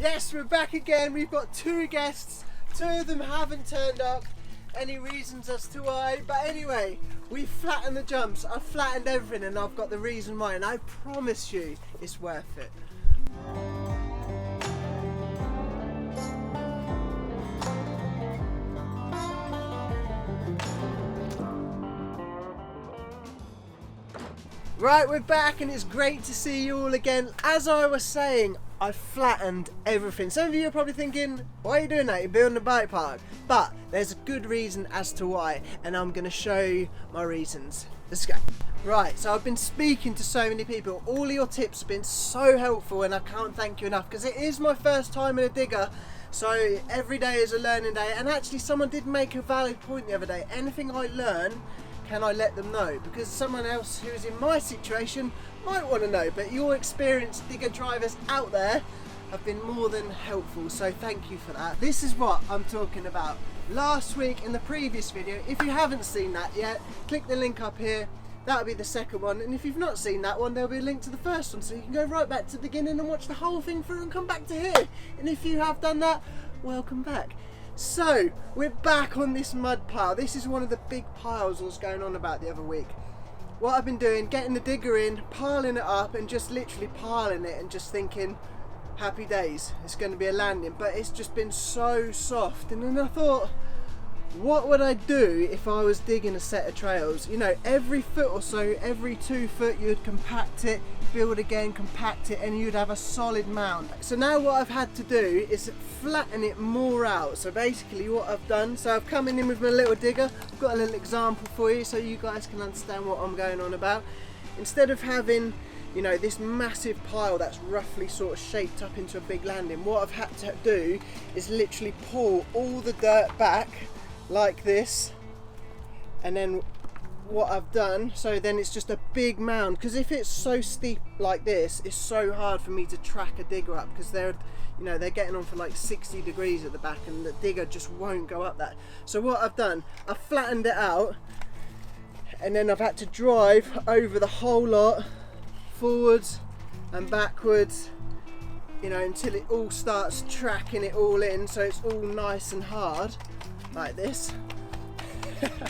Yes, we're back again. We've got two guests. Two of them haven't turned up. Any reasons as to why? But anyway, we flattened the jumps. I've flattened everything and I've got the reason why. And I promise you, it's worth it. Right, we're back and it's great to see you all again. As I was saying, I've flattened everything. Some of you are probably thinking, why are you doing that? You're building a bike park. But there's a good reason as to why, and I'm going to show you my reasons. Let's go. Right, so I've been speaking to so many people. All of your tips have been so helpful and I can't thank you enough because it is my first time in a digger. So every day is a learning day, and actually someone did make a valid point the other day. Anything I learn, can I let them know? Because someone else who's in my situation might want to know, but your experienced digger drivers out there have been more than helpful, so thank you for that. This is what I'm talking about. Last week in the previous video, if you haven't seen that yet, click the link up here. That'll be the second one, and if you've not seen that one, there'll be a link to the first one, so you can go right back to the beginning and watch the whole thing through and come back to here. And if you have done that, welcome back. So, we're back on this mud pile. This is one of the big piles I was going on about the other week. What I've been doing, getting the digger in, piling it up and just literally piling it and just thinking, happy days, it's going to be a landing. But it's just been so soft. And then I thought, what would I do if I was digging a set of trails? You know, every foot or so, every 2 foot, you'd compact it, build again, compact it, and you'd have a solid mound. So now what I've had to do is flatten it more out. So basically what I've done, so I've come in with my little digger. I've got a little example for you so you guys can understand what I'm going on about. Instead of having, you know, this massive pile that's roughly sort of shaped up into a big landing, what I've had to do is literally pull all the dirt back like this, and then what I've done, so then it's just a big mound, because if it's so steep like this, it's so hard for me to track a digger up, because they're, you know, they're getting on for like 60 degrees at the back and the digger just won't go up that. So what I've done, I've flattened it out and then I've had to drive over the whole lot, forwards and backwards, you know, until it all starts tracking it all in, so it's all nice and hard like this.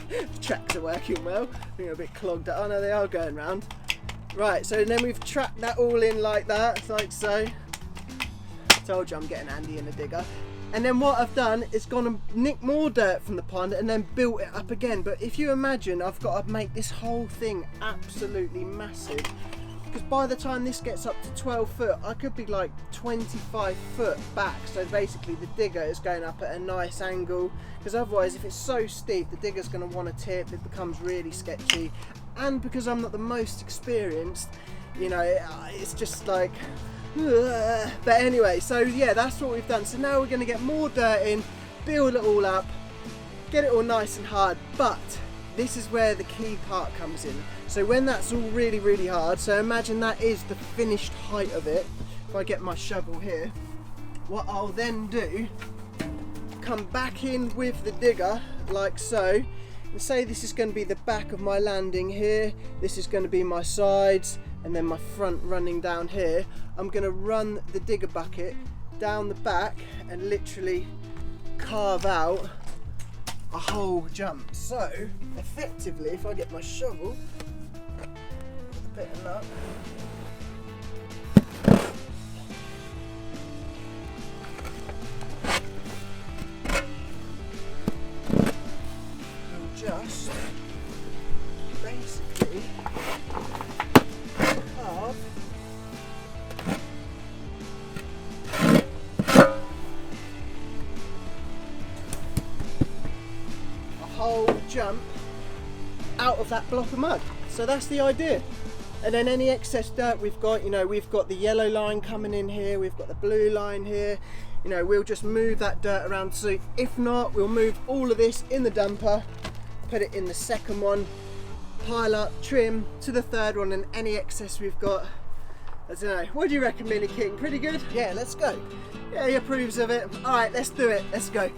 The tracks are working well. I think I'm a bit clogged up. Oh no, they are going round. Right, so then we've tracked that all in like that, like so. Told you I'm getting handy in a digger. And then what I've done is gone and nicked more dirt from the pond and then built it up again. But if you imagine, I've got to make this whole thing absolutely massive, because by the time this gets up to 12 foot, I could be like 25 foot back. So basically the digger is going up at a nice angle, because otherwise if it's so steep, the digger's going to want to tip, it becomes really sketchy. And because I'm not the most experienced, you know, it's just like, ugh. But anyway, so yeah, that's what we've done. So now we're going to get more dirt in, build it all up, get it all nice and hard. But this is where the key part comes in. So when that's all really, really hard, so imagine that is the finished height of it. If I get my shovel here, what I'll then do, come back in with the digger like so, and say this is going to be the back of my landing here, this is going to be my sides, and then my front running down here. I'm going to run the digger bucket down the back and literally carve out a whole jump. So effectively, if I get my shovel, a bit of luck, we'll just basically carve whole jump out of that block of mud. So that's the idea. And then any excess dirt we've got, you know, we've got the yellow line coming in here, we've got the blue line here, you know, we'll just move that dirt around. So if not, we'll move all of this in the dumper, put it in the second one, pile up, trim to the third one, and any excess we've got, I don't know, what do you reckon, Millie King? Pretty good? Yeah, let's go. Yeah, he approves of it. All right, let's do it, let's go.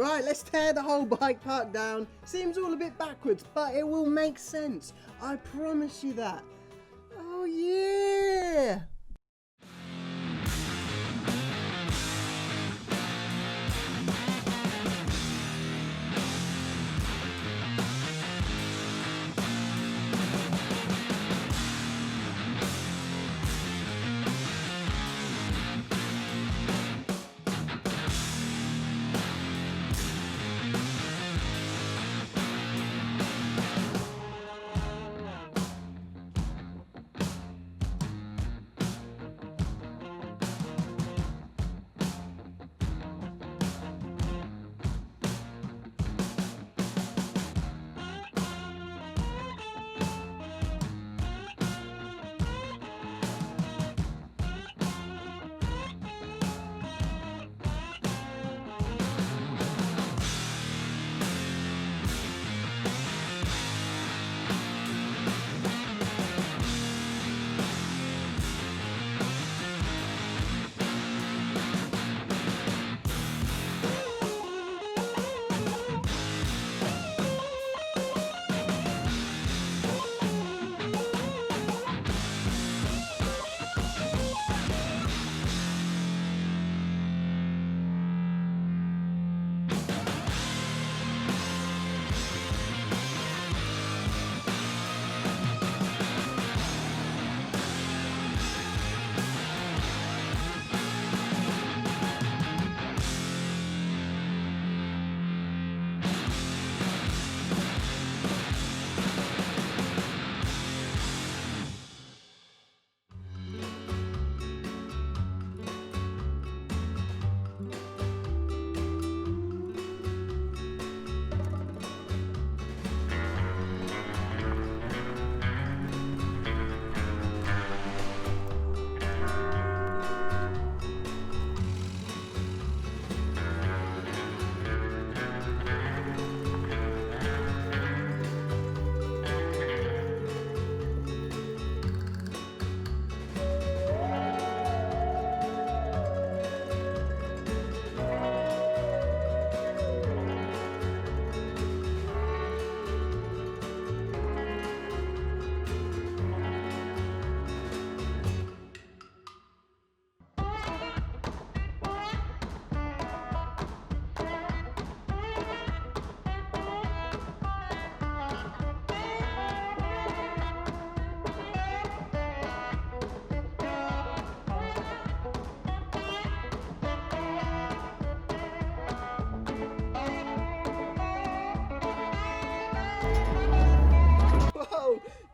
Right, let's tear the whole bike park down. Seems all a bit backwards, but it will make sense. I promise you that. Oh yeah!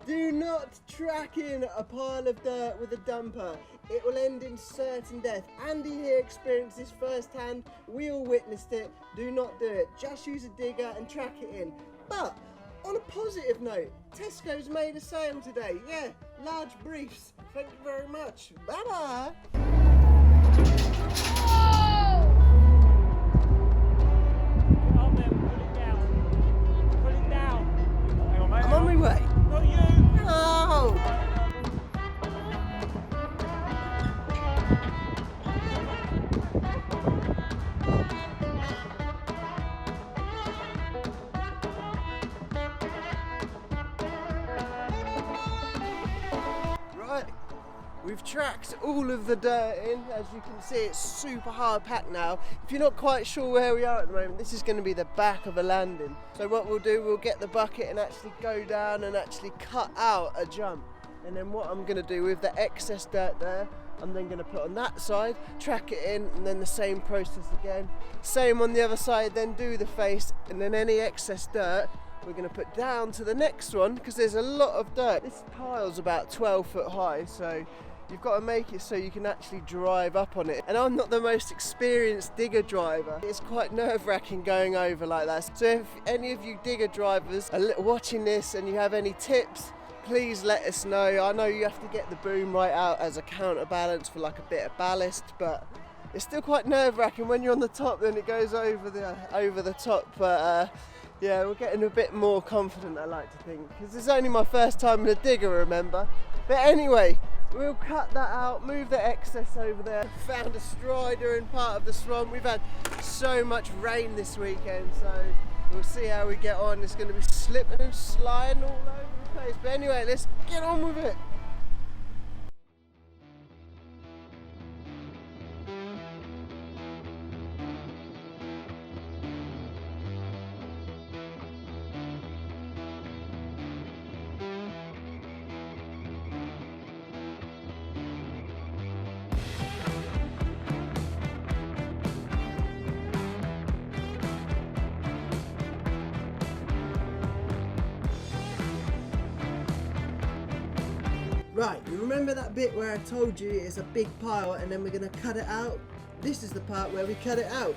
Do not track in a pile of dirt with a dumper. It will end in certain death. Andy here experienced this firsthand. We all witnessed it. Do not do it. Just use a digger and track it in. But on a positive note, Tesco's made a sale today. Yeah, large briefs. Thank you very much. Bye-bye. I'm on my way. Not you! Oh! Right, we've tracked all of the dirt in. As you can see, it's super hard packed now. If you're not quite sure where we are at the moment, this is going to be the back of a landing. So what we'll do, we'll get the bucket and actually go down and actually cut out a jump. And then what I'm going to do with the excess dirt there, I'm then going to put on that side, track it in, and then the same process again. Same on the other side, then do the face, and then any excess dirt we're going to put down to the next one, because there's a lot of dirt. This tile's about 12 foot high, so you've got to make it so you can actually drive up on it. And I'm not the most experienced digger driver. It's quite nerve-wracking going over like that. So if any of you digger drivers are watching this and you have any tips, please let us know. I know you have to get the boom right out as a counterbalance for like a bit of ballast, but it's still quite nerve-wracking when you're on the top, then it goes over the top. But yeah, we're getting a bit more confident, I like to think, because it's only my first time in a digger, remember. But anyway, we'll cut that out, move the excess over there. Found a strider in part of the swamp. We've had so much rain this weekend, so we'll see how we get on. It's going to be slipping and sliding all over the place. But anyway, let's get on with it. Right, you remember that bit where I told you it's a big pile and then we're going to cut it out? This is the part where we cut it out.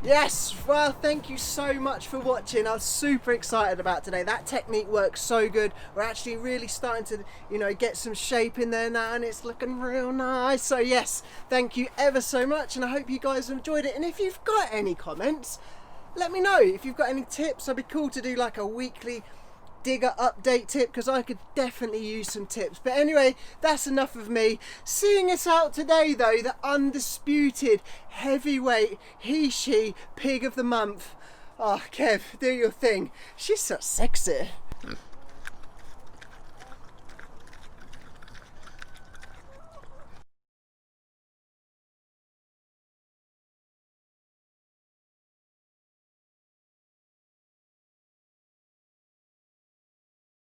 Yes, well, thank you so much for watching. I was super excited about today. That technique works so good. We're actually really starting to, get some shape in there now, and it's looking real nice. So yes, thank you ever so much, and I hope you guys enjoyed it. And if you've got any comments, let me know. If you've got any tips, it'd be cool to do like a weekly digger update tip, because I could definitely use some tips. But anyway, that's enough of me. Seeing us out today though, the undisputed heavyweight he/she pig of the month. Oh, Kev, do your thing. She's so sexy.